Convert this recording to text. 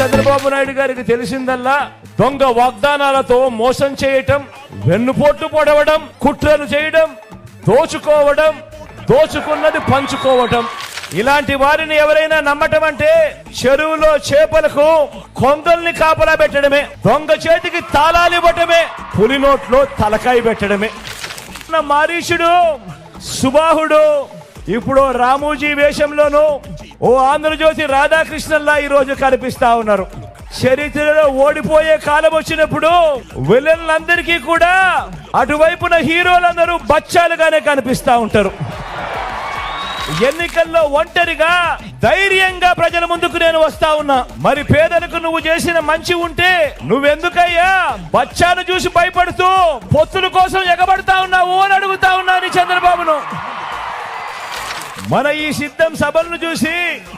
చంద్రబాబు నాయుడు గారికి తెలిసిందల్లా దొంగ వాగ్దానాలతో మోసం చేయటం, వెన్నుపోట్లు పొడవడం, కుట్రలు చేయడం, దోచుకోవడం, దోచుకున్నది పంచుకోవటం. ఇలాంటి వారిని ఎవరైనా నమ్మటం అంటే చెరువులో చేపలకు కొంగల్ని కాపలా పెట్టడమే, దొంగ చేతికి తాళాలు ఇవ్వటమే, పులి నోట్లో తలకాయ పెట్టడమే. మారీషుడు, సుబాహుడు ఇప్పుడు రామోజీ వేషంలోనూ ఓ ఆంధ్రజ్యోతి రాధాకృష్ణన్లా ఈ రోజు కనిపిస్తా ఉన్నారు. చరిత్రలో ఓడిపోయే కాలం వచ్చినప్పుడు విలన్లందరికీ కూడా అటువైపున హీరోలందరూ బచ్చాలుగానే కనిపిస్తా ఉంటారు. ఎన్నికల్లో ఒంటరిగా ధైర్యంగా ప్రజల ముందుకు నేను వస్తా ఉన్నా. మరి పేదలకు నువ్వు చేసిన మంచి ఉంటే నువ్వెందుకయ్యా బచ్చాను చూసి భయపడుతూ పొత్తుల కోసం ఎగబడతా ఉన్నావు అని అడుగుతా ఉన్నాను చంద్రబాబును. మన ఈ సిద్ధం సభలను చూసి